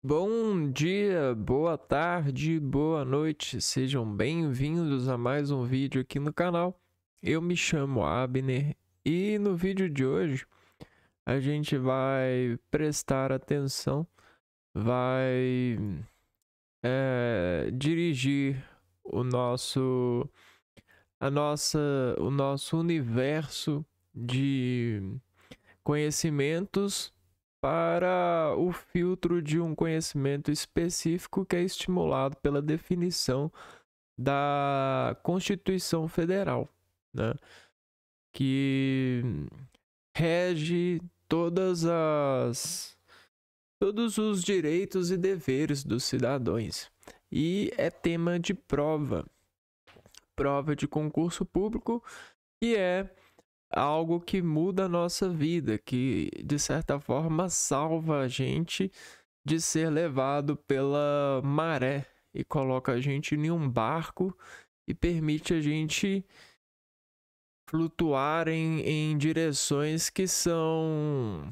Bom dia, boa tarde, boa noite, sejam bem-vindos a mais um vídeo aqui no canal. Eu me chamo Abner e no vídeo de hoje a gente vai prestar atenção, vai dirigir o nosso, o nosso universo de conhecimentos para o filtro de um conhecimento específico que é estimulado pela definição da Constituição Federal, né? Que rege todos os direitos e deveres dos cidadãos. E é tema de prova de concurso público, e é algo que muda a nossa vida, que de certa forma salva a gente de ser levado pela maré e coloca a gente em um barco e permite a gente flutuar em direções que são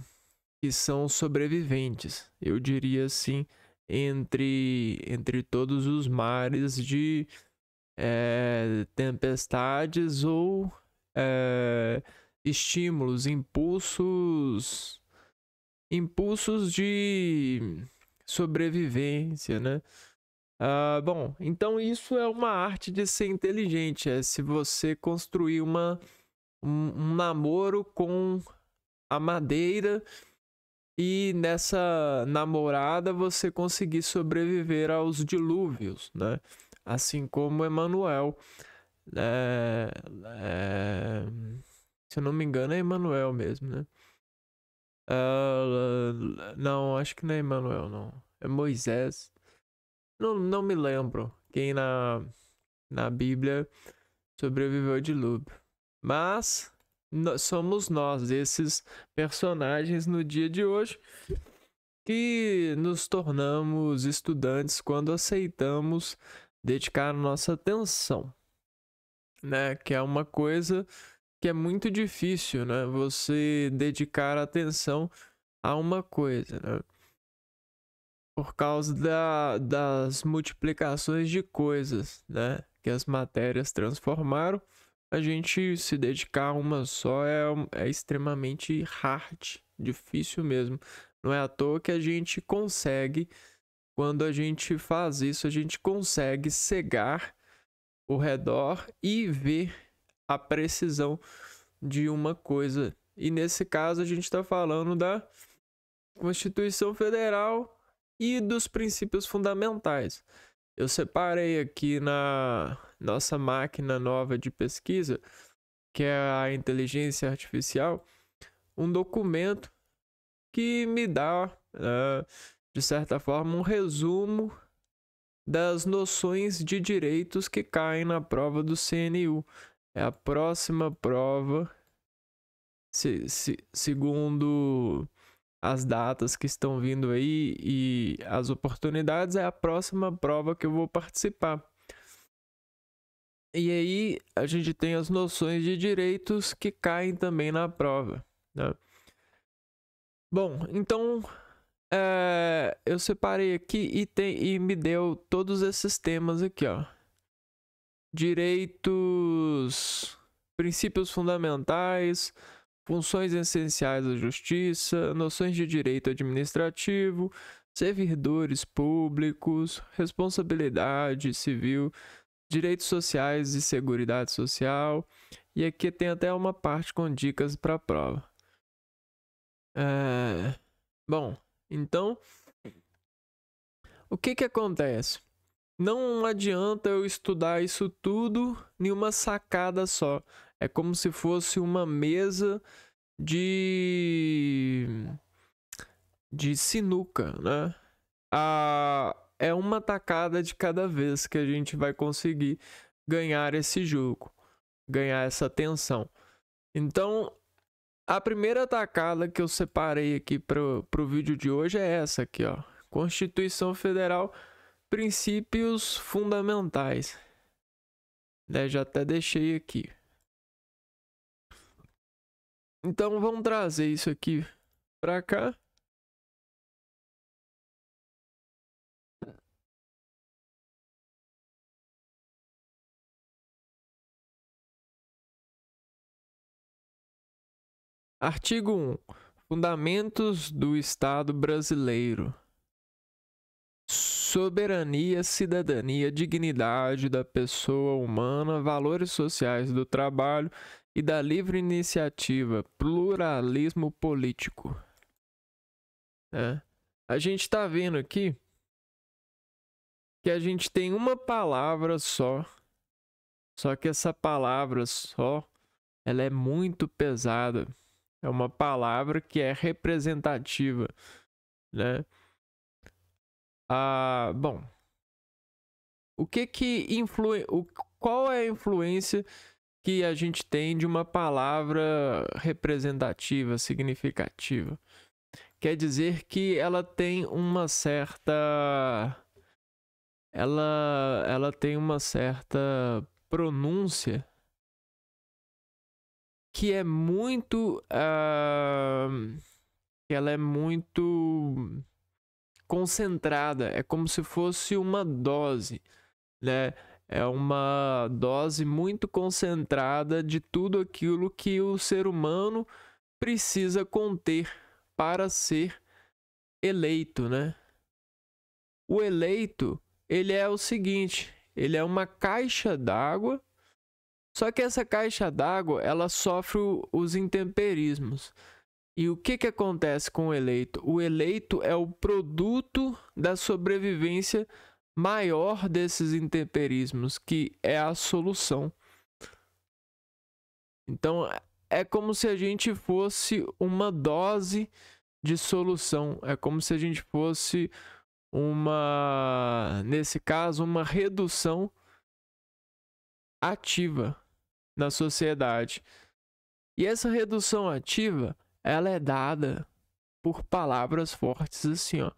sobreviventes. Eu diria assim, entre todos os mares de tempestades ou estímulos, impulsos de sobrevivência, né? Bom, então isso é uma arte de ser inteligente, é se você construir um namoro com a madeira e nessa namorada você conseguir sobreviver aos dilúvios, né? Assim como Emanuel. É, é, se eu não me engano, é Emanuel mesmo, né? Não, acho que não é Emanuel, não. É Moisés. Não me lembro quem na Bíblia sobreviveu ao dilúvio. Mas somos nós, esses personagens no dia de hoje, que nos tornamos estudantes quando aceitamos dedicar nossa atenção, né? Que é uma coisa que é muito difícil, né? Você dedicar atenção a uma coisa, né? Por causa das multiplicações de coisas, né? Que as matérias transformaram, a gente se dedicar a uma só é extremamente hard, difícil mesmo. Não é à toa que a gente consegue, quando a gente faz isso, a gente consegue cegar o redor e ver a precisão de uma coisa. E nesse caso a gente está falando da Constituição Federal e dos princípios fundamentais. Eu separei aqui na nossa máquina nova de pesquisa, que é a inteligência artificial, um documento que me dá, de certa forma, um resumo das noções de direitos que caem na prova do CNU. É a próxima prova, segundo as datas que estão vindo aí e as oportunidades, é a próxima prova que eu vou participar. E aí a gente tem as noções de direitos que caem também na prova, né? Bom, então eu separei aqui e me deu todos esses temas aqui, ó. Direitos, princípios fundamentais, funções essenciais da justiça, noções de direito administrativo, servidores públicos, responsabilidade civil, direitos sociais e seguridade social. E aqui tem até uma parte com dicas para a prova. Bom, então, o que acontece? Não adianta eu estudar isso tudo em uma sacada só. É como se fosse uma mesa de sinuca, né? É uma tacada de cada vez que a gente vai conseguir ganhar esse jogo, ganhar essa tensão. Então, a primeira tacada que eu separei aqui para o vídeo de hoje é essa aqui, ó. Constituição Federal, princípios fundamentais. Né? Já até deixei aqui. Então, vamos trazer isso aqui para cá. Artigo 1. Fundamentos do Estado brasileiro. Soberania, cidadania, dignidade da pessoa humana, valores sociais do trabalho e da livre iniciativa, pluralismo político. A gente está vendo aqui que a gente tem uma palavra só que essa palavra só, ela é muito pesada. É uma palavra que é representativa, né? Bom, o que influi, qual é a influência que a gente tem de uma palavra representativa, significativa? Quer dizer que ela tem uma certa ela tem uma certa pronúncia que é muito ela é muito concentrada, é como se fosse uma dose, né? É uma dose muito concentrada de tudo aquilo que o ser humano precisa conter para ser eleito, né? O eleito, ele é o seguinte, ele é uma caixa d'água, só que essa caixa d'água, ela sofre os intemperismos. E o que acontece com o eleito? O eleito é o produto da sobrevivência maior desses intemperismos, que é a solução. Então, é como se a gente fosse uma dose de solução. É como se a gente fosse nesse caso, uma redução ativa na sociedade. E essa redução ativa, ela é dada por palavras fortes assim, ó,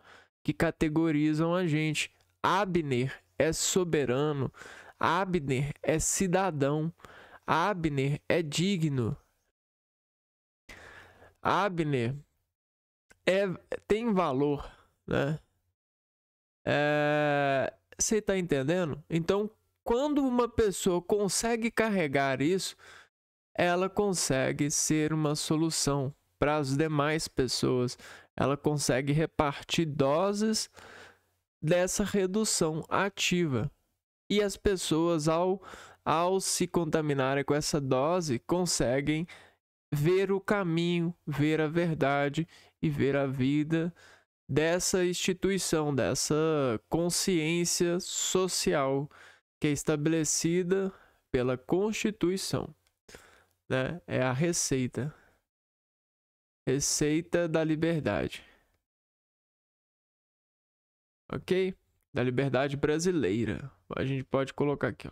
que categorizam a gente. Abner é soberano, Abner é cidadão, Abner é digno, Abner tem valor, né? Você está entendendo? Então, quando uma pessoa consegue carregar isso, ela consegue ser uma solução para as demais pessoas. Ela consegue repartir doses dessa redução ativa. E as pessoas, ao se contaminarem com essa dose, conseguem ver o caminho, ver a verdade e ver a vida dessa instituição, dessa consciência social que é estabelecida pela Constituição, né? É a receita da liberdade, ok? Da liberdade brasileira. A gente pode colocar aqui,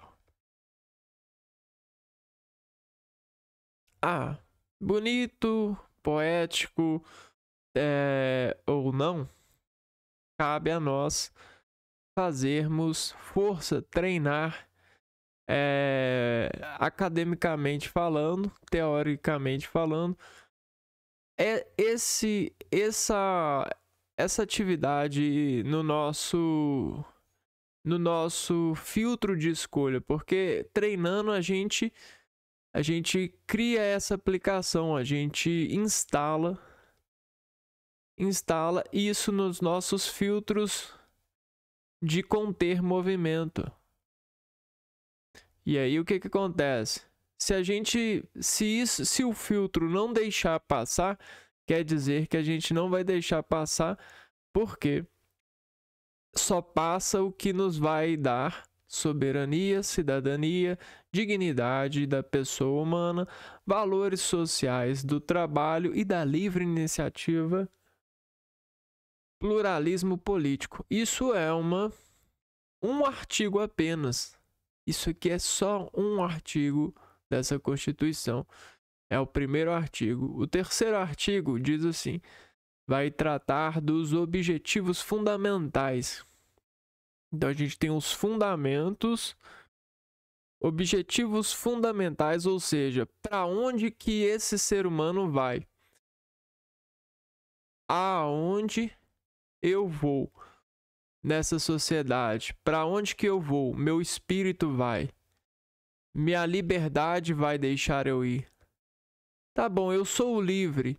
ó. Bonito, poético, ou não, cabe a nós fazermos força, treinar, academicamente falando, teoricamente falando, essa atividade no nosso filtro de escolha, porque treinando a gente cria essa aplicação, a gente instala isso nos nossos filtros de conter movimento. E aí o que acontece? Se o filtro não deixar passar, quer dizer que a gente não vai deixar passar, porque só passa o que nos vai dar soberania, cidadania, dignidade da pessoa humana, valores sociais do trabalho e da livre iniciativa, pluralismo político. Isso é um artigo apenas. Isso aqui é só um artigo dessa Constituição. É o primeiro artigo. O terceiro artigo diz assim: vai tratar dos objetivos fundamentais. Então a gente tem os fundamentos, objetivos fundamentais, ou seja, para onde que esse ser humano vai? Aonde eu vou nessa sociedade? Para onde que eu vou? Meu espírito vai. Minha liberdade vai deixar eu ir. Tá bom, eu sou livre,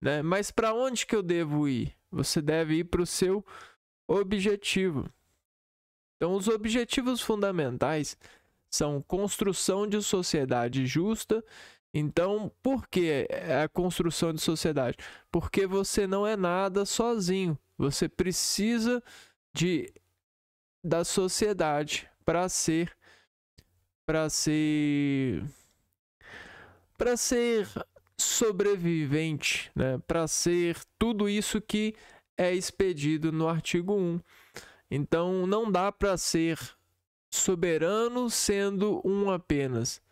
né? Mas para onde que eu devo ir? Você deve ir para o seu objetivo. Então, os objetivos fundamentais são construção de sociedade justa. Então, por que a construção de sociedade? Porque você não é nada sozinho. Você precisa da sociedade para ser sobrevivente, né? Para ser tudo isso que é expedido no artigo 1. Então, não dá para ser soberano sendo um apenas.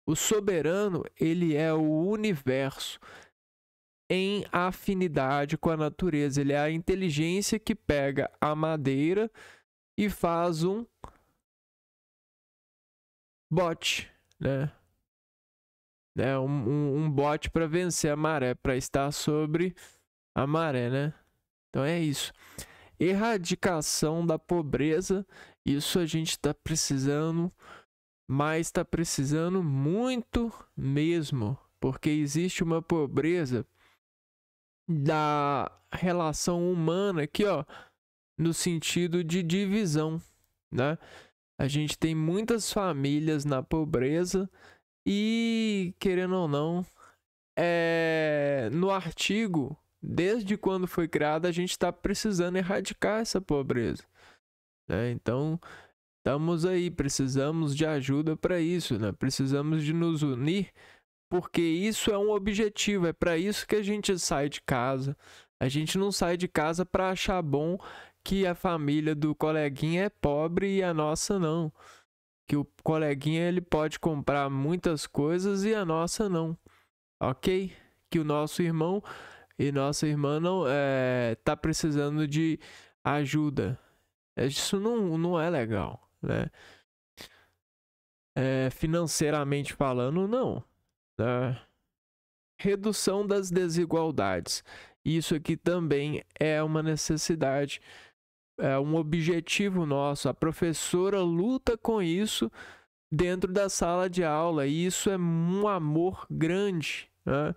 O soberano, ele é o universo em afinidade com a natureza. Ele é a inteligência que pega a madeira e faz um bote, né? Um bote para vencer a maré, para estar sobre a maré, né? Então é isso. Erradicação da pobreza, isso a gente está precisando, mas está precisando muito mesmo, porque existe uma pobreza da relação humana aqui, ó, no sentido de divisão, né? A gente tem muitas famílias na pobreza e, querendo ou não, no artigo, desde quando foi criado, a gente está precisando erradicar essa pobreza, né? Então, estamos aí, precisamos de ajuda para isso, né? Precisamos de nos unir, porque isso é um objetivo, é para isso que a gente sai de casa. A gente não sai de casa para achar bom que a família do coleguinha é pobre e a nossa não. Que o coleguinha ele pode comprar muitas coisas e a nossa não, ok? Que o nosso irmão e nossa irmã não tá precisando de ajuda. Isso não é legal, né? Financeiramente falando, não. Né? Redução das desigualdades. Isso aqui também é uma necessidade, é um objetivo nosso. A professora luta com isso dentro da sala de aula e isso é um amor grande, né?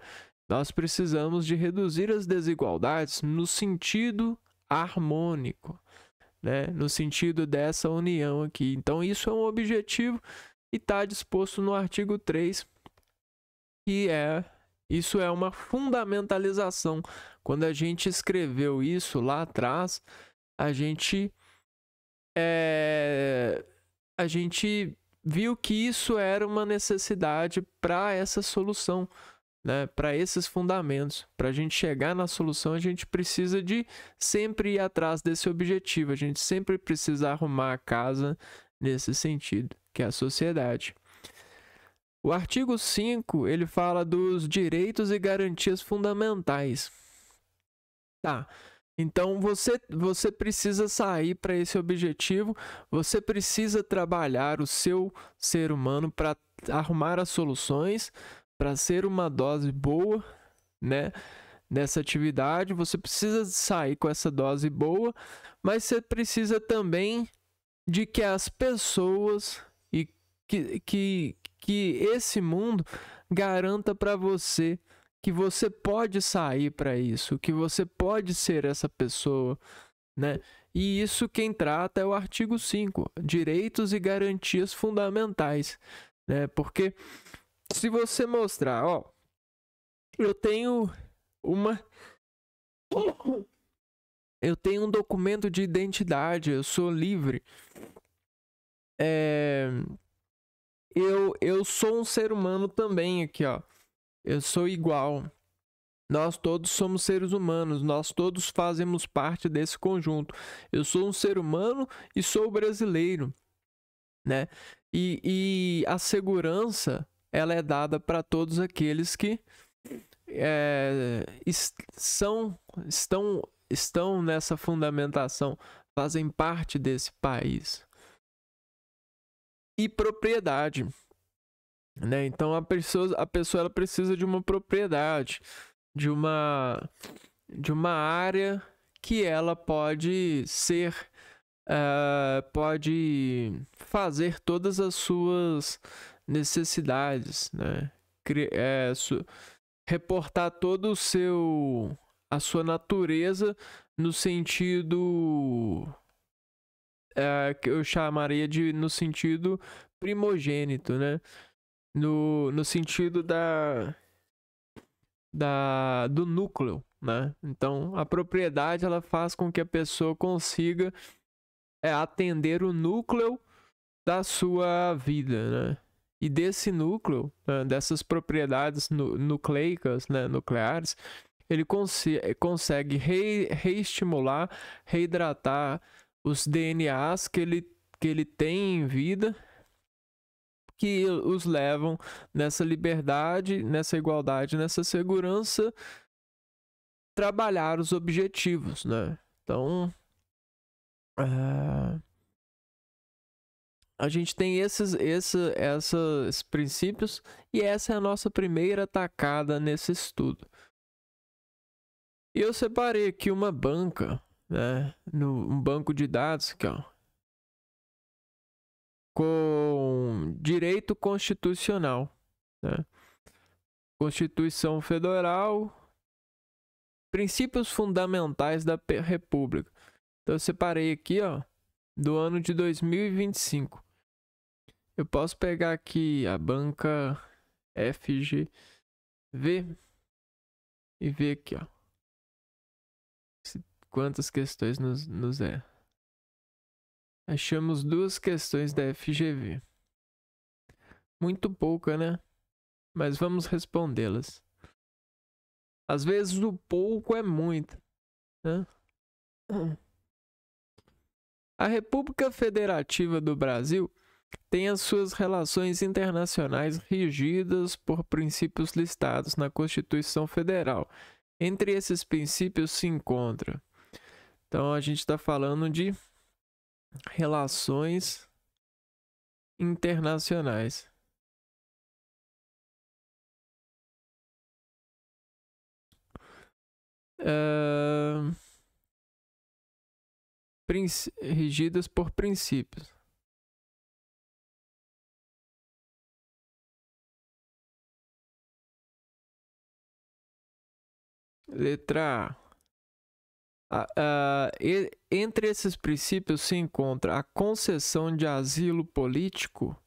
Nós precisamos de reduzir as desigualdades no sentido harmônico, né? No sentido dessa união aqui. Então isso é um objetivo e está disposto no artigo 3, que isso é uma fundamentalização. Quando a gente escreveu isso lá atrás, a gente viu que isso era uma necessidade para essa solução, né? Para esses fundamentos. Para a gente chegar na solução, a gente precisa de sempre ir atrás desse objetivo. A gente sempre precisa arrumar a casa nesse sentido, que é a sociedade. O artigo 5, ele fala dos direitos e garantias fundamentais. Tá. Então, você precisa sair para esse objetivo, você precisa trabalhar o seu ser humano para arrumar as soluções, para ser uma dose boa, né, nessa atividade. Você precisa sair com essa dose boa, mas você precisa também de que as pessoas e que esse mundo garanta para você que você pode sair para isso, que você pode ser essa pessoa, né? E isso quem trata é o artigo 5, direitos e garantias fundamentais, né? Porque se você mostrar, ó, eu tenho um documento de identidade, eu sou livre, eu sou um ser humano também aqui, ó. Eu sou igual. Nós todos somos seres humanos. Nós todos fazemos parte desse conjunto. Eu sou um ser humano e sou brasileiro, né? E a segurança, ela é dada para todos aqueles que estão nessa fundamentação, fazem parte desse país. E propriedade, né? Então a pessoa ela precisa de uma propriedade, de uma área que ela pode fazer todas as suas necessidades, né? reportar todo a sua natureza no sentido que eu chamaria no sentido primogênito, né? No sentido do núcleo, né? Então, a propriedade ela faz com que a pessoa consiga atender o núcleo da sua vida, né? E desse núcleo, né, dessas propriedades nucleicas, né, nucleares, ele consegue reestimular, reidratar os DNAs que ele tem em vida, que os levam nessa liberdade, nessa igualdade, nessa segurança, trabalhar os objetivos, né? Então, a gente tem esses princípios e essa é a nossa primeira tacada nesse estudo. E eu separei aqui uma banca, né, um banco de dados aqui, ó, com direito constitucional, né? Constituição Federal, princípios fundamentais da República. Então eu separei aqui, ó, do ano de 2025. Eu posso pegar aqui a banca FGV e ver aqui, ó, quantas questões nos é. Achamos 2 questões da FGV. Muito pouca, né? Mas vamos respondê-las. Às vezes o pouco é muito, né? A República Federativa do Brasil tem as suas relações internacionais regidas por princípios listados na Constituição Federal. Entre esses princípios se encontra. Então a gente está falando de relações internacionais. Regidas por princípios. Letra A. Entre esses princípios se encontra a concessão de asilo político,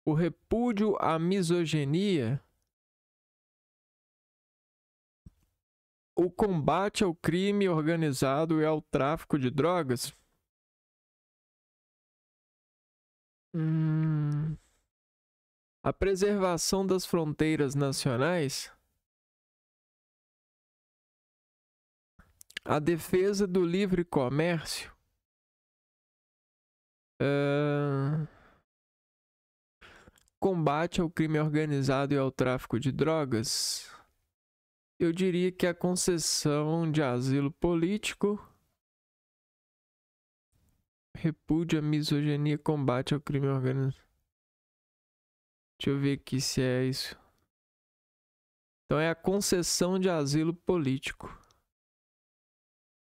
o repúdio à misoginia, o combate ao crime organizado e ao tráfico de drogas, a preservação das fronteiras nacionais, a defesa do livre comércio, combate ao crime organizado e ao tráfico de drogas. Eu diria que a concessão de asilo político, repúdio à misoginia, combate ao crime organizado. Deixa eu ver aqui se é isso. Então é a concessão de asilo político.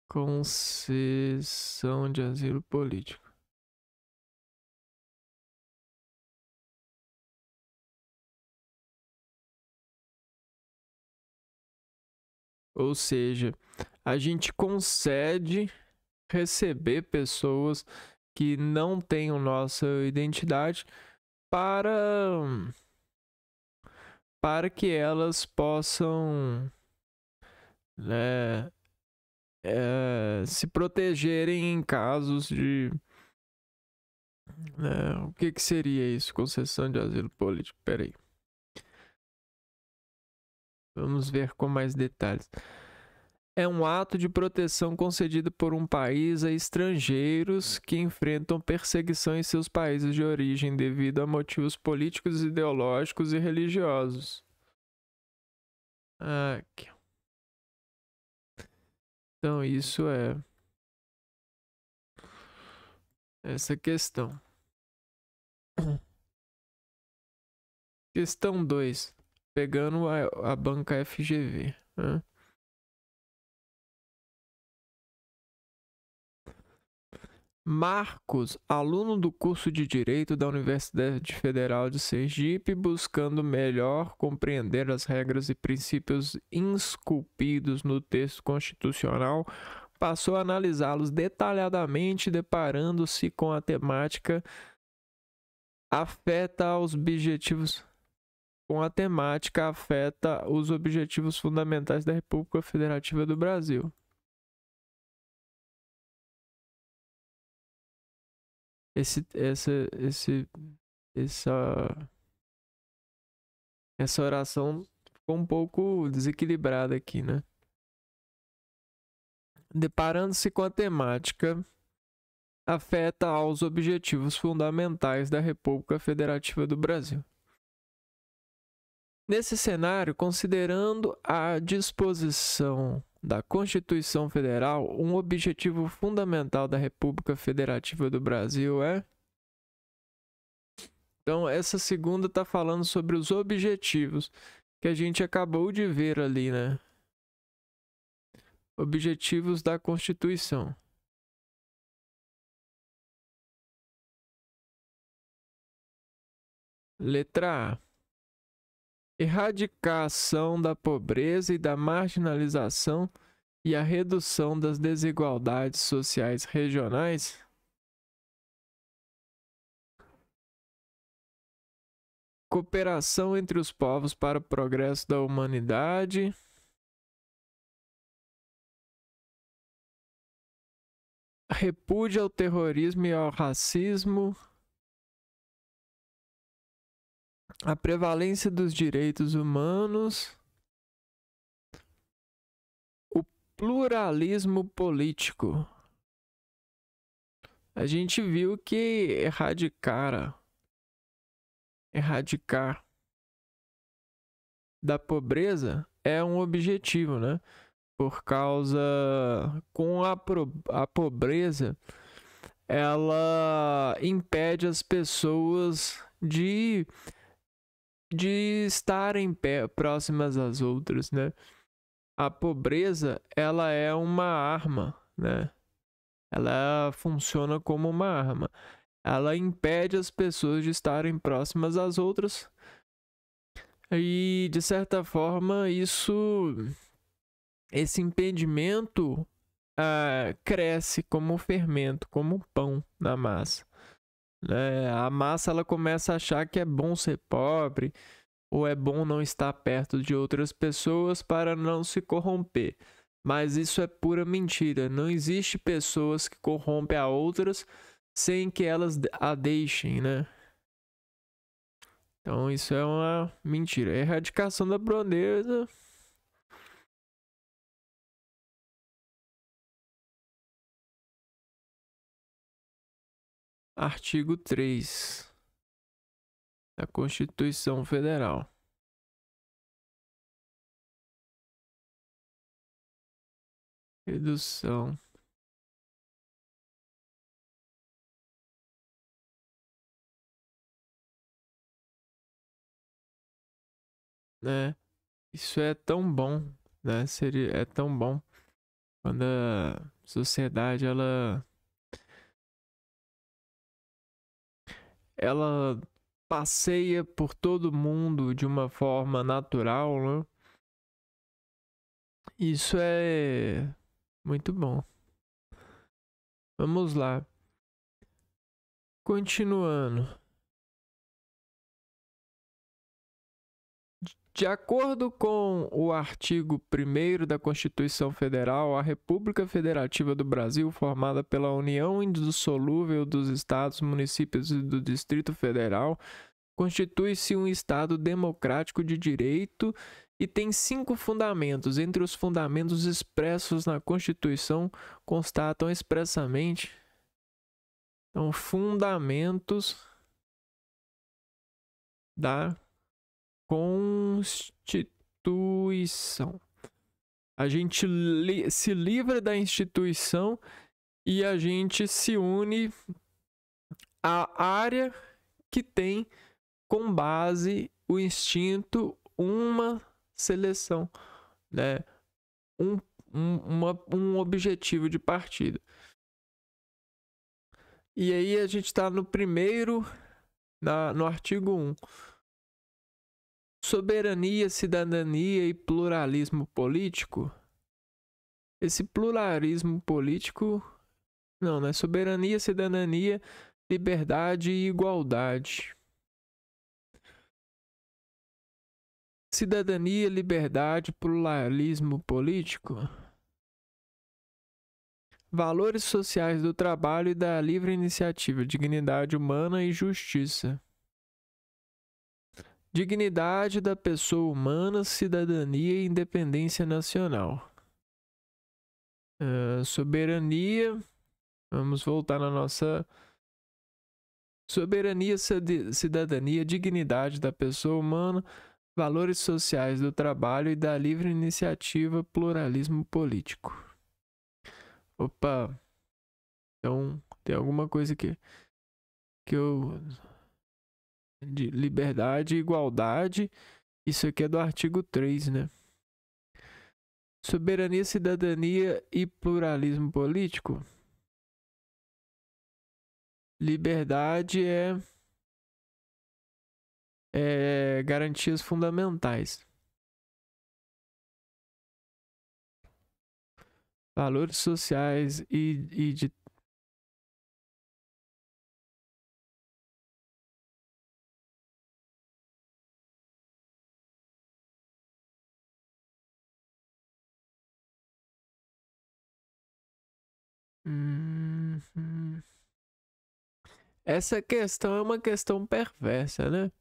Concessão de asilo político. Ou seja, a gente concede receber pessoas que não tenham nossa identidade para que elas possam, né, se protegerem em casos de... o que seria isso? Concessão de asilo político. Peraí. Vamos ver com mais detalhes. É um ato de proteção concedido por um país a estrangeiros que enfrentam perseguição em seus países de origem devido a motivos políticos, ideológicos e religiosos. Aqui. Então, isso é essa questão. Questão 2. Pegando a banca FGV. Né? Marcos, aluno do curso de Direito da Universidade Federal de Sergipe, buscando melhor compreender as regras e princípios esculpidos no texto constitucional, passou a analisá-los detalhadamente, deparando-se com a temática afeta os objetivos fundamentais da República Federativa do Brasil. Essa oração ficou um pouco desequilibrada aqui, né? Deparando-se com a temática afeta aos objetivos fundamentais da República Federativa do Brasil. Nesse cenário, considerando a disposição da Constituição Federal, um objetivo fundamental da República Federativa do Brasil é... Então, essa segunda está falando sobre os objetivos que a gente acabou de ver ali, né? Objetivos da Constituição. Letra A. Erradicação da pobreza e da marginalização e a redução das desigualdades sociais regionais. Cooperação entre os povos para o progresso da humanidade. Repúdio ao terrorismo e ao racismo. A prevalência dos direitos humanos. O pluralismo político. A gente viu que erradicar da pobreza é um objetivo, né? Por causa, com a pobreza, ela impede as pessoas de estarem próximas às outras, né? A pobreza, ela é uma arma, né? Ela funciona como uma arma. Ela impede as pessoas de estarem próximas às outras. E, de certa forma, esse impedimento cresce como um fermento, como um pão na massa. A massa ela começa a achar que é bom ser pobre, ou é bom não estar perto de outras pessoas para não se corromper. Mas isso é pura mentira. Não existe pessoas que corrompem a outras sem que elas a deixem, né? Então isso é uma mentira. A erradicação da pobreza. Artigo 3 da Constituição Federal. Redução. Né? Isso é tão bom, né? É tão bom quando a sociedade ela passeia por todo mundo de uma forma natural, né? Isso é muito bom. Vamos lá. Continuando. De acordo com o artigo 1º da Constituição Federal, a República Federativa do Brasil, formada pela união indissolúvel dos estados, municípios e do Distrito Federal, constitui-se um Estado democrático de direito e tem 5 fundamentos. Entre os fundamentos expressos na Constituição, constatam expressamente fundamentos da Constituição. A gente se livra da instituição e a gente se une à área que tem com base o instinto uma seleção, né? Um objetivo de partida. E aí a gente está no primeiro, no artigo 1. Soberania, cidadania e pluralismo político. Esse pluralismo político, não é soberania, cidadania, liberdade e igualdade. Cidadania, liberdade, pluralismo político. Valores sociais do trabalho e da livre iniciativa, dignidade humana e justiça. Dignidade da pessoa humana, cidadania e independência nacional. Soberania. Vamos voltar na nossa soberania, cidadania, dignidade da pessoa humana, valores sociais do trabalho e da livre iniciativa, pluralismo político. Opa, então tem alguma coisa que eu... de liberdade e igualdade, isso aqui é do artigo 3, né? Soberania, cidadania e pluralismo político. Liberdade é garantias fundamentais. Valores sociais e de Essa questão é uma questão perversa, né?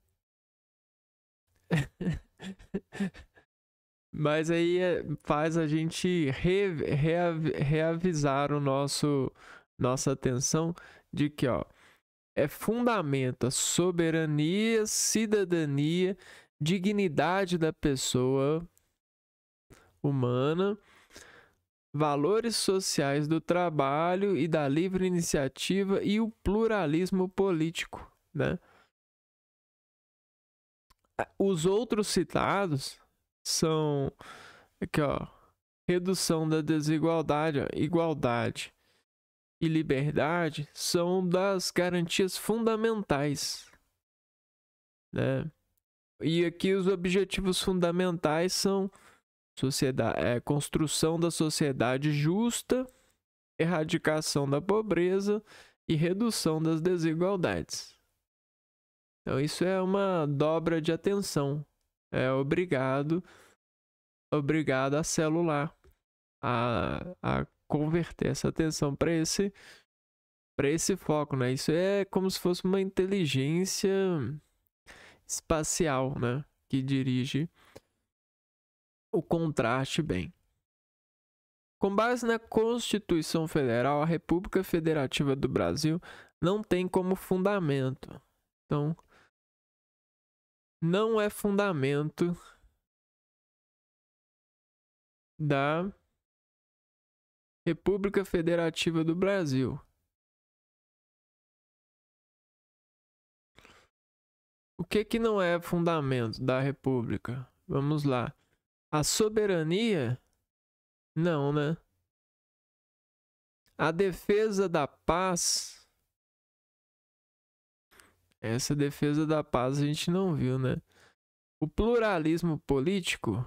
Mas aí faz a gente reavisar nossa atenção de que, ó, fundamenta soberania, cidadania, dignidade da pessoa humana, valores sociais do trabalho e da livre iniciativa e o pluralismo político, né? Os outros citados são aqui, ó, redução da desigualdade, ó, igualdade e liberdade são das garantias fundamentais, né? E aqui os objetivos fundamentais são construção da sociedade justa, erradicação da pobreza e redução das desigualdades. Então isso é uma dobra de atenção. É obrigado a célula a converter essa atenção para esse foco, né? Isso é como se fosse uma inteligência espacial, né? Que dirige o contraste bem. Com base na Constituição Federal, a República Federativa do Brasil não tem como fundamento. Então, não é fundamento da República Federativa do Brasil. O que não é fundamento da República? Vamos lá. A soberania? Não, né? A defesa da paz? Essa defesa da paz a gente não viu, né? O pluralismo político?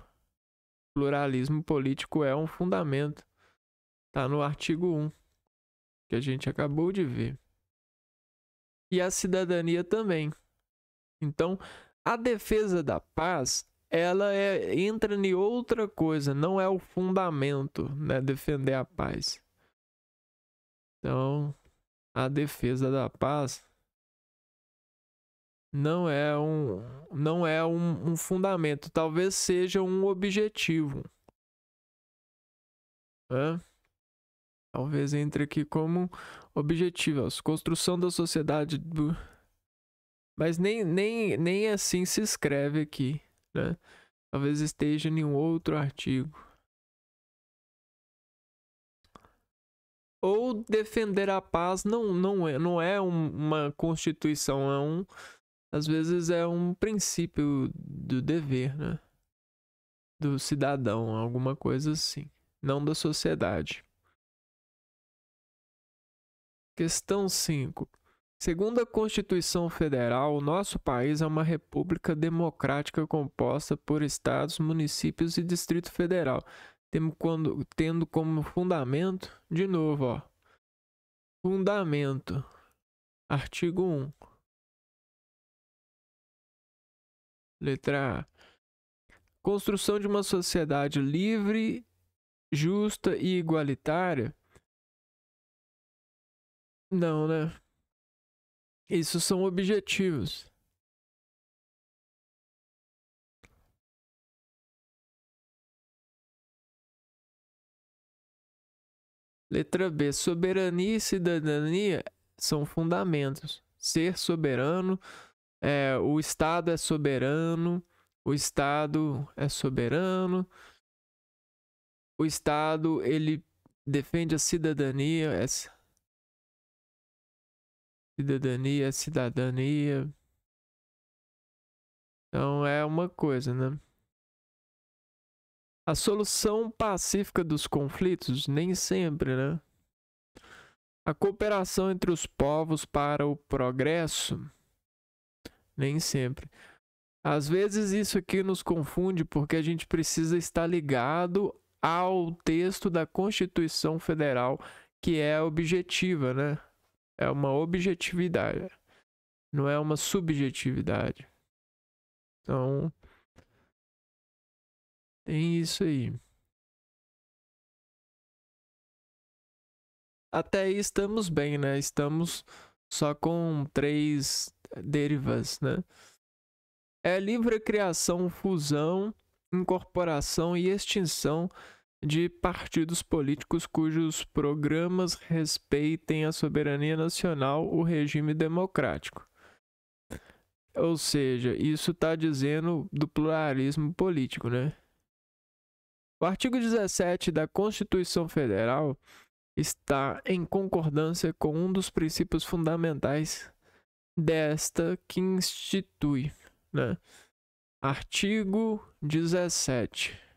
Pluralismo político é um fundamento. Tá no artigo 1, que a gente acabou de ver. E a cidadania também. Então, a defesa da paz, ela entra em outra coisa, não é o fundamento, né, defender a paz. Então, a defesa da paz não é um fundamento, talvez seja um objetivo. Né? Talvez entre aqui como objetivo, a construção da sociedade Mas nem assim se escreve aqui, né? Talvez esteja em um outro artigo. Ou defender a paz não é uma constituição, às vezes é um princípio do dever, né? Do cidadão, alguma coisa assim, não da sociedade. Questão 5. Segundo a Constituição Federal, o nosso país é uma república democrática composta por estados, municípios e Distrito Federal, tendo como fundamento, de novo, ó, fundamento, artigo 1, letra A. Construção de uma sociedade livre, justa e igualitária? Não, né? Isso são objetivos. Letra B. Soberania e cidadania são fundamentos. Ser soberano, o Estado é soberano, o Estado é soberano, o Estado ele defende a cidadania, cidadania. Então é uma coisa, né? A solução pacífica dos conflitos, nem sempre, né? A cooperação entre os povos para o progresso, nem sempre. Às vezes isso aqui nos confunde porque a gente precisa estar ligado ao texto da Constituição Federal, que é objetiva, né? É uma objetividade, não é uma subjetividade. Então, tem isso aí. Até aí estamos bem, né? Estamos só com 3 derivas, né? É livre criação, fusão, incorporação e extinção de partidos políticos cujos programas respeitem a soberania nacional, o regime democrático. Ou seja, isso está dizendo do pluralismo político, né? O artigo 17 da Constituição Federal está em concordância com um dos princípios fundamentais desta que institui, né? Artigo 17.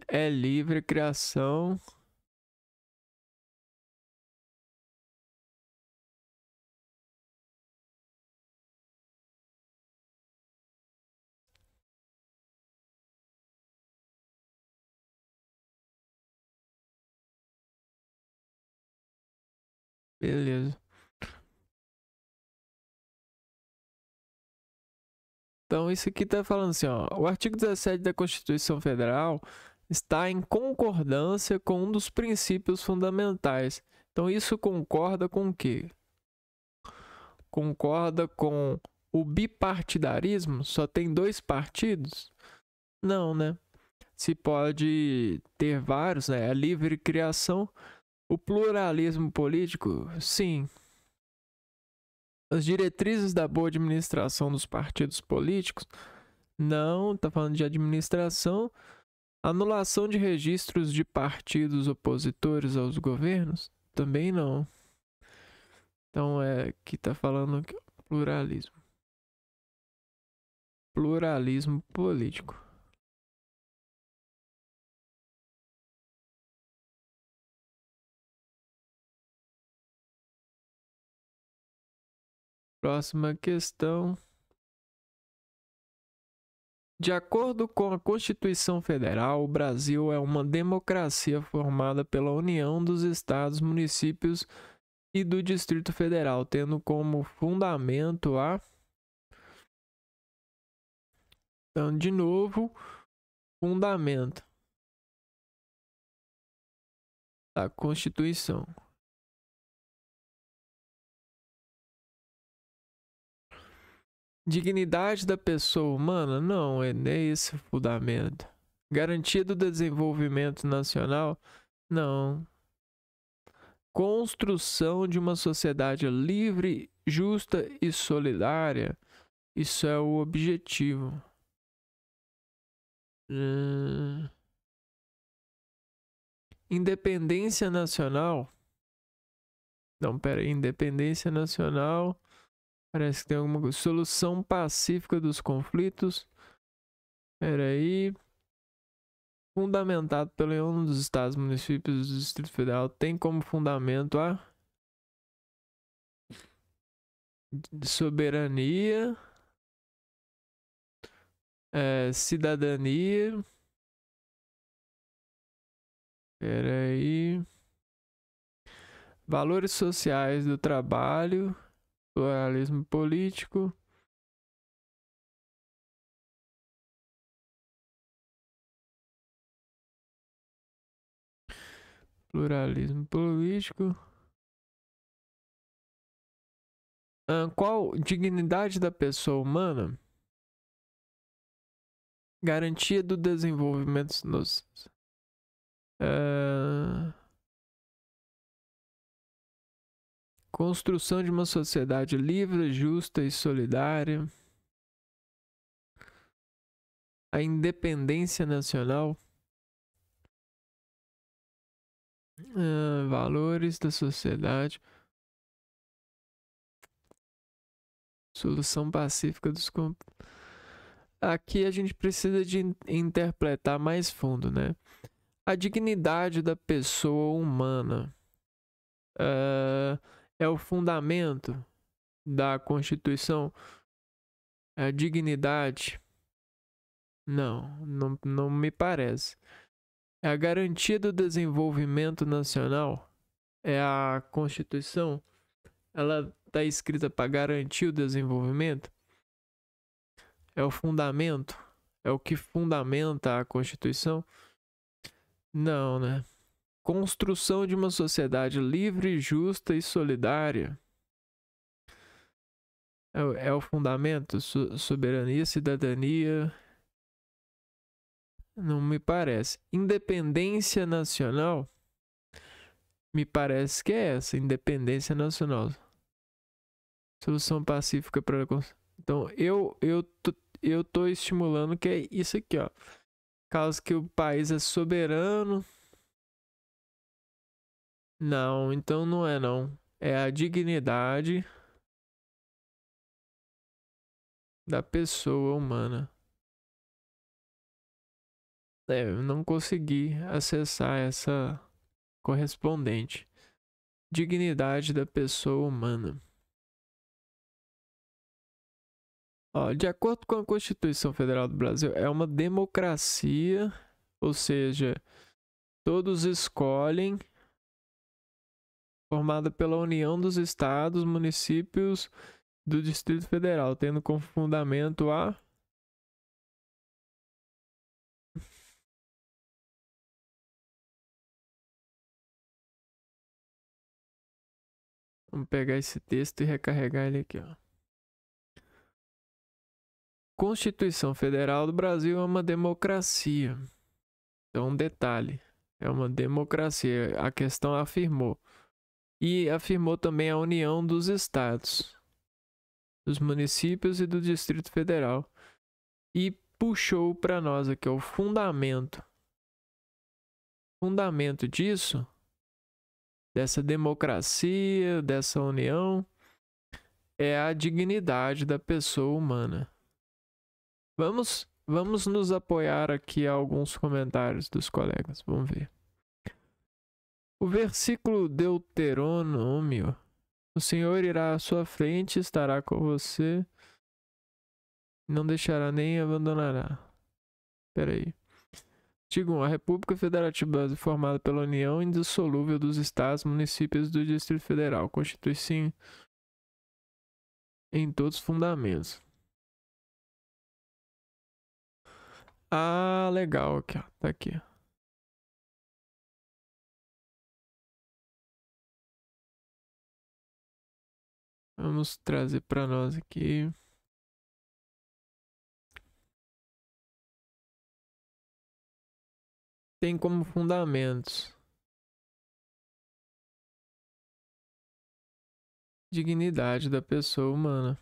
É livre criação. Beleza. Então, isso aqui está falando assim, ó. O artigo 17 da Constituição Federal está em concordância com um dos princípios fundamentais. Então, isso concorda com o quê? Concorda com o bipartidarismo? Só tem 2 partidos? Não, né? Se pode ter vários, né? A livre criação. O pluralismo político? Sim. As diretrizes da boa administração dos partidos políticos? Não, está falando de administração. Anulação de registros de partidos opositores aos governos? Também não. Então é que está falando que pluralismo. Pluralismo político. Próxima questão. De acordo com a Constituição Federal, o Brasil é uma democracia formada pela união dos estados, municípios e do Distrito Federal, tendo como fundamento a... Então, de novo, fundamento da Constituição. Dignidade da pessoa humana? Não, é nem esse o fundamento. Garantia do desenvolvimento nacional? Não. Construção de uma sociedade livre, justa e solidária? Isso é o objetivo. Independência nacional? Não, pera aí. Independência nacional. Parece que tem alguma coisa. Solução pacífica dos conflitos. Pera aí. Fundamentado pela União dos Estados, Municípios do Distrito Federal. Tem como fundamento a soberania, cidadania. Pera aí. Valores sociais do trabalho, pluralismo político. Pluralismo político. Qual dignidade da pessoa humana? Garantia do desenvolvimento nos. Construção de uma sociedade livre, justa e solidária. A independência nacional. Valores da sociedade. Solução pacífica dos conflitos. Aqui a gente precisa de interpretar mais fundo, né? A dignidade da pessoa humana é o fundamento da Constituição. A dignidade? Não me parece. É a garantia do desenvolvimento nacional. É a Constituição. Ela está escrita para garantir o desenvolvimento. É o fundamento. É o que fundamenta a Constituição. Não, né? Construção de uma sociedade livre, justa e solidária. É o fundamento. Soberania, cidadania. Não me parece. Independência nacional. Me parece que é essa. Independência nacional. Solução pacífica para... Então, eu tô estimulando que é isso aqui, ó. Caso que o país é soberano. Não, então não é não. É a dignidade da pessoa humana. Eu não consegui acessar essa correspondente. Dignidade da pessoa humana. Ó, de acordo com a Constituição Federal do Brasil, é uma democracia, ou seja, todos escolhem, formada pela União dos Estados, Municípios do Distrito Federal, tendo como fundamento a... Vamos pegar esse texto e recarregar ele aqui, ó. Constituição Federal do Brasil é uma democracia. Então, um detalhe, é uma democracia. A questão afirmou. E afirmou também a união dos estados, dos municípios e do Distrito Federal. E puxou para nós aqui o fundamento. Fundamento disso, dessa democracia, dessa união, é a dignidade da pessoa humana. Vamos nos apoiar aqui a alguns comentários dos colegas. Vamos ver. O versículo Deuteronômio. O Senhor irá à sua frente, estará com você, não deixará nem abandonará. Espera aí. Artigo 1. A República Federativa do Brasil, formada pela União Indissolúvel dos Estados, Municípios do Distrito Federal, constitui-se em todos os fundamentos. Ah, legal, aqui, ó. Tá aqui. Vamos trazer para nós aqui. Tem como fundamentos dignidade da pessoa humana.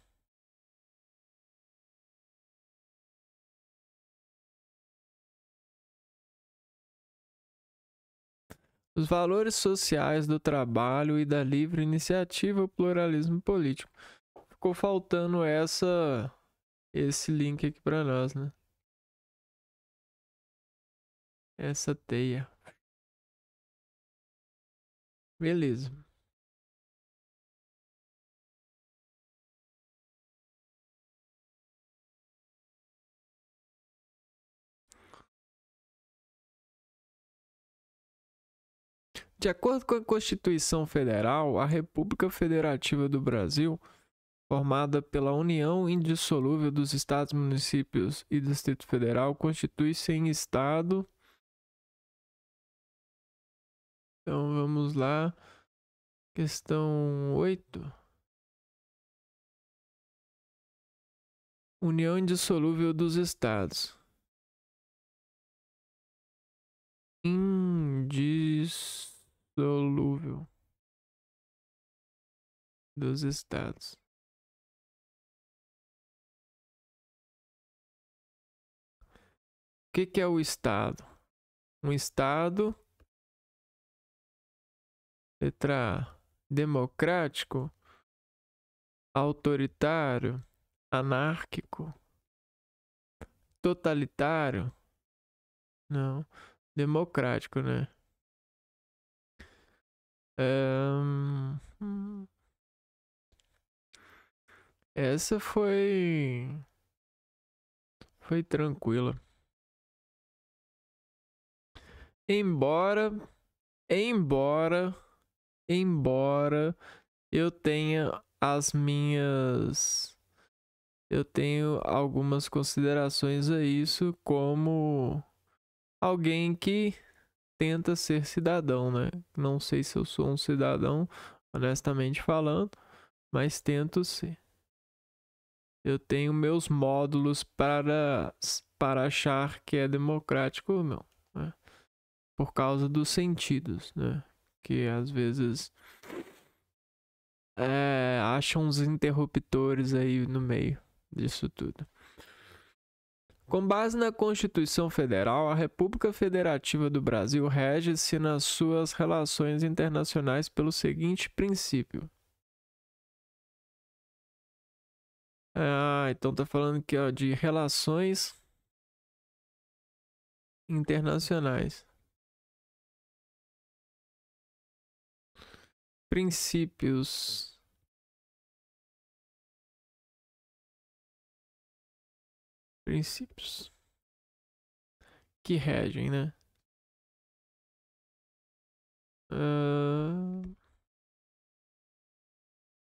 Os valores sociais do trabalho e da livre iniciativa, o pluralismo político. ficou faltando esse link aqui pra nós, né? Essa teia. Beleza. De acordo com a Constituição Federal, a República Federativa do Brasil, formada pela união indissolúvel dos estados, municípios e Distrito Federal, constitui-se em estado. Então vamos lá. Questão 8. União indissolúvel dos estados. Indissolúvel dos estados. O que é o estado? Um estado, letra A, democrático, autoritário, anárquico, totalitário? Não, democrático, né? Essa foi tranquila. Embora eu tenha eu tenho algumas considerações a isso como alguém que tenta ser cidadão, né? Não sei se eu sou um cidadão, honestamente falando, mas tento ser. Eu tenho meus módulos para achar que é democrático ou não, né? Por causa dos sentidos, né? Que às vezes acham uns interruptores aí no meio disso tudo. Com base na Constituição Federal, a República Federativa do Brasil rege-se nas suas relações internacionais pelo seguinte princípio. Então tá falando aqui, ó, de relações internacionais. Princípios. Princípios que regem, né?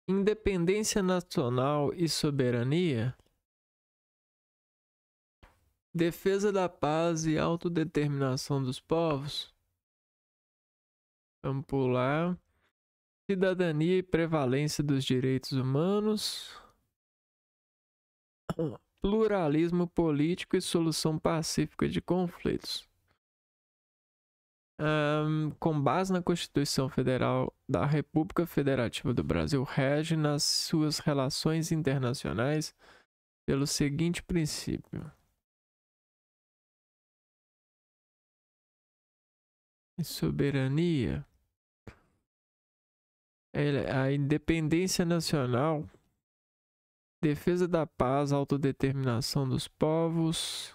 Independência nacional e soberania, defesa da paz e autodeterminação dos povos. Vamos pular. Cidadania e prevalência dos direitos humanos. Pluralismo político e solução pacífica de conflitos. Com base na Constituição Federal da República Federativa do Brasil, rege nas suas relações internacionais pelo seguinte princípio. Soberania. A independência nacional, defesa da paz, autodeterminação dos povos,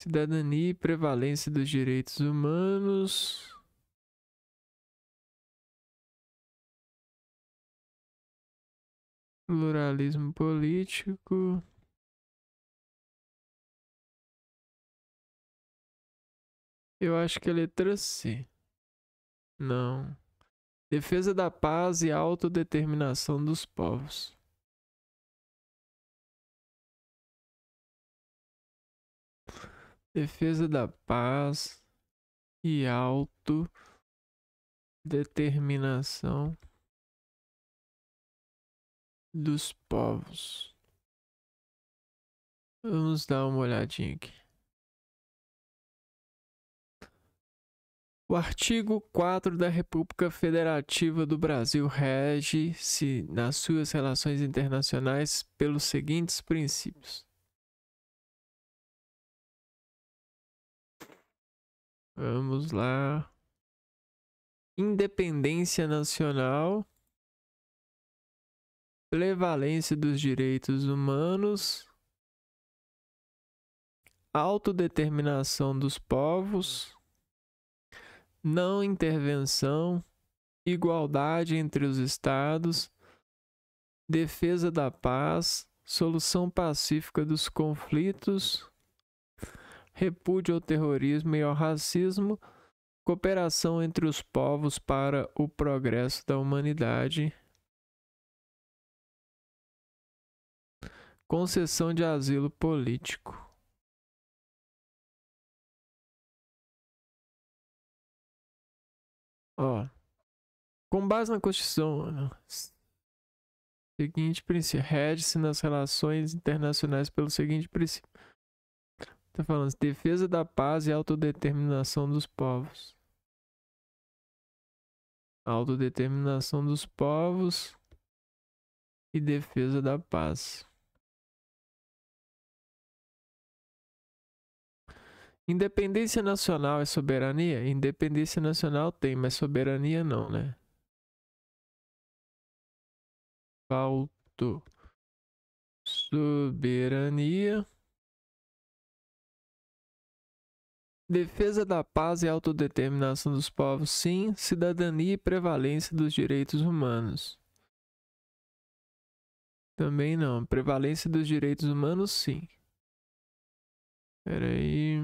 cidadania e prevalência dos direitos humanos, pluralismo político, eu acho que é a letra C. Não. Defesa da paz e autodeterminação dos povos. Defesa da paz e autodeterminação dos povos. Vamos dar uma olhadinha aqui. O artigo 4 da República Federativa do Brasil rege-se nas suas relações internacionais pelos seguintes princípios. Vamos lá. Independência nacional prevalência dos direitos humanos, autodeterminação dos povos, não intervenção, igualdade entre os estados, defesa da paz, solução pacífica dos conflitos, repúdio ao terrorismo e ao racismo, cooperação entre os povos para o progresso da humanidade, concessão de asilo político. Ó, com base na Constituição, seguinte princípio, rege-se nas relações internacionais pelo seguinte princípio. Tá falando defesa da paz e autodeterminação dos povos. Autodeterminação dos povos e defesa da paz. Independência nacional é soberania? Independência nacional tem, mas soberania não, né? Faltou soberania. Defesa da paz e autodeterminação dos povos, sim. Cidadania e prevalência dos direitos humanos. Também não. Prevalência dos direitos humanos, sim. Pera aí.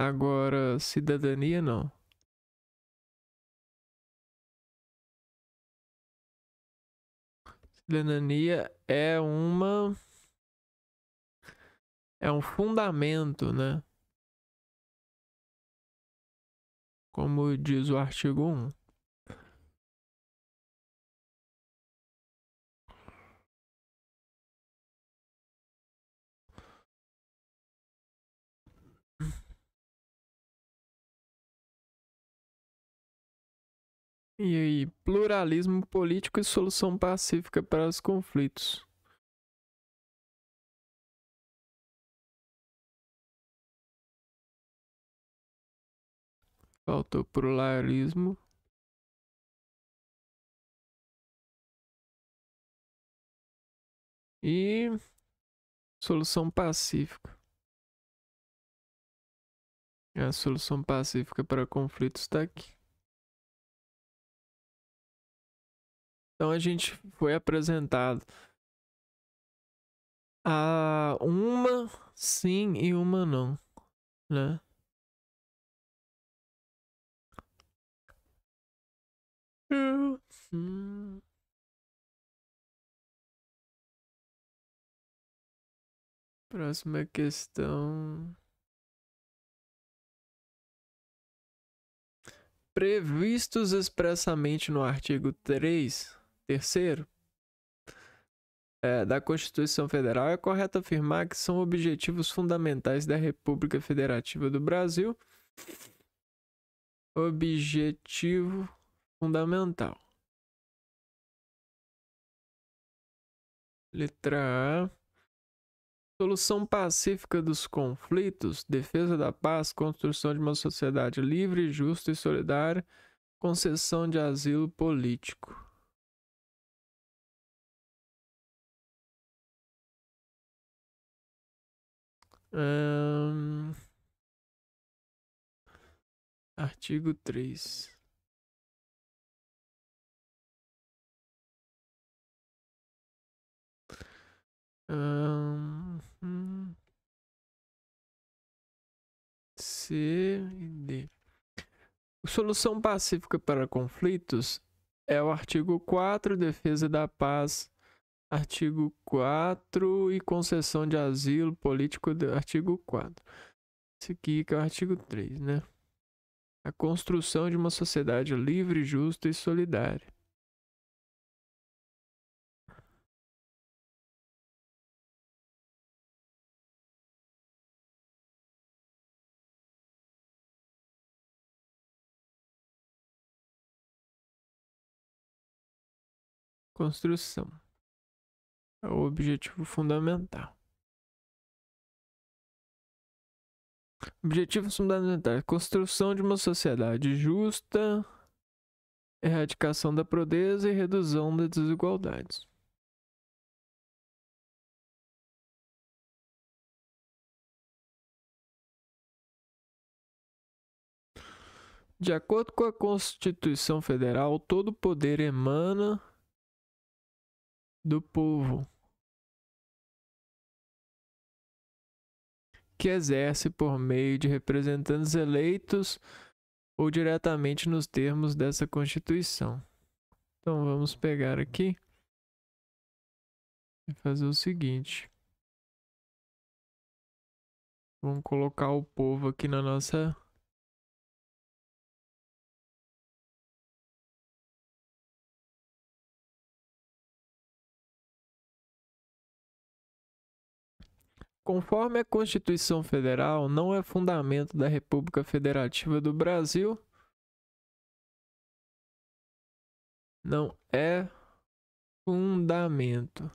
Agora, cidadania, não. Cidadania é um fundamento, né? Como diz o artigo 1. E aí, pluralismo político e solução pacífica para os conflitos. Faltou pluralismo. E solução pacífica. A solução pacífica para conflitos está aqui. Então a gente foi apresentado a uma sim e uma não, né? Próxima questão. Previstos expressamente no artigo 3º da Constituição Federal, é correto afirmar que são objetivos fundamentais da República Federativa do Brasil. Objetivo fundamental. Letra A. Solução pacífica dos conflitos, defesa da paz, construção de uma sociedade livre, justa e solidária, concessão de asilo político. Artigo 3. C e D. Solução pacífica para conflitos é o artigo 4, defesa da paz, artigo 4 e concessão de asilo político, artigo 4. Esse aqui que é o artigo 3, né? A construção de uma sociedade livre, justa e solidária. Construção. É o objetivo fundamental. Objetivos fundamentais: construção de uma sociedade justa, erradicação da pobreza e redução das desigualdades. De acordo com a Constituição Federal, todo poder emana do povo, que exerce por meio de representantes eleitos ou diretamente nos termos dessa Constituição. Então vamos pegar aqui e fazer o seguinte. Vamos colocar o povo aqui na nossa... Conforme a Constituição Federal, não é fundamento da República Federativa do Brasil. Não é fundamento.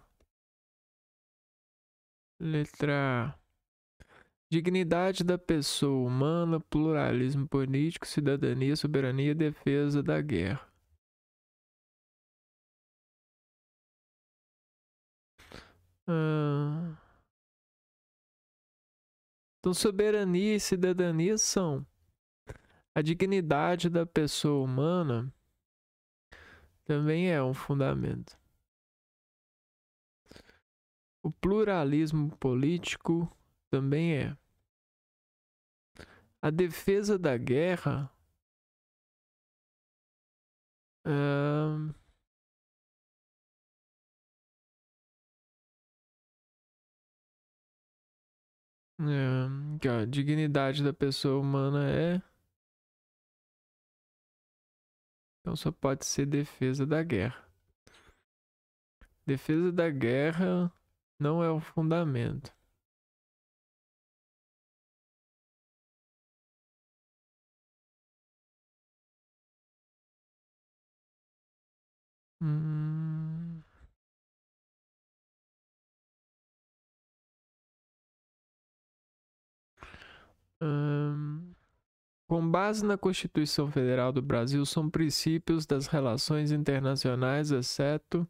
Letra A. Dignidade da pessoa humana, pluralismo político, cidadania, soberania e defesa da guerra. Então, soberania e cidadania são a dignidade da pessoa humana, também é um fundamento. O pluralismo político também é. A defesa da guerra a dignidade da pessoa humana é. Então só pode ser defesa da guerra. Defesa da guerra não é o fundamento. Com base na Constituição Federal do Brasil, são princípios das relações internacionais, exceto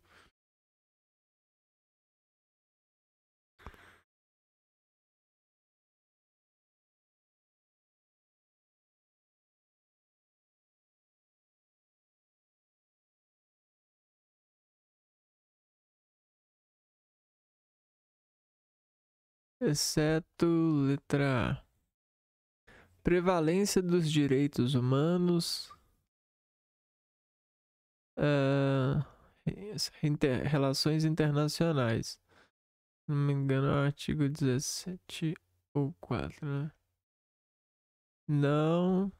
letra A. Prevalência dos direitos humanos, relações internacionais. Se não me engano, é o artigo 17 ou 4, né? Não.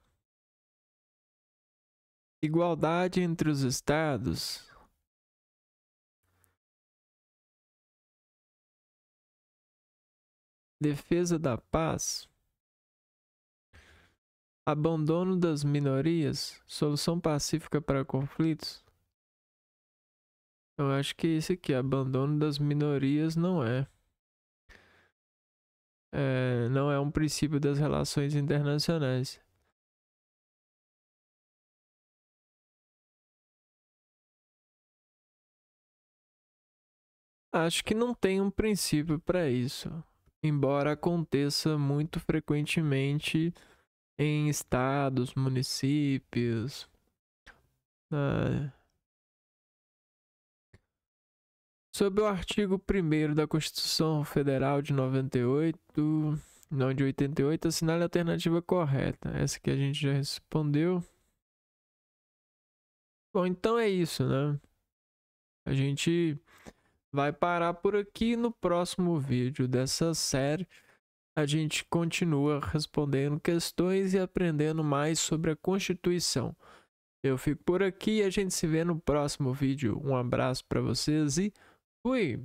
Igualdade entre os estados. Defesa da paz. Abandono das minorias. Solução pacífica para conflitos. Eu acho que esse aqui, abandono das minorias, não é. Não é um princípio das relações internacionais. Acho que não tem um princípio para isso, embora aconteça muito frequentemente em estados, municípios. Sob o artigo 1º da Constituição Federal de 98, não, de 88, assinale a alternativa correta. Essa que a gente já respondeu. Bom, então é isso, né? A gente vai parar por aqui. No próximo vídeo dessa série, a gente continua respondendo questões e aprendendo mais sobre a Constituição. Eu fico por aqui e a gente se vê no próximo vídeo. Um abraço para vocês e fui!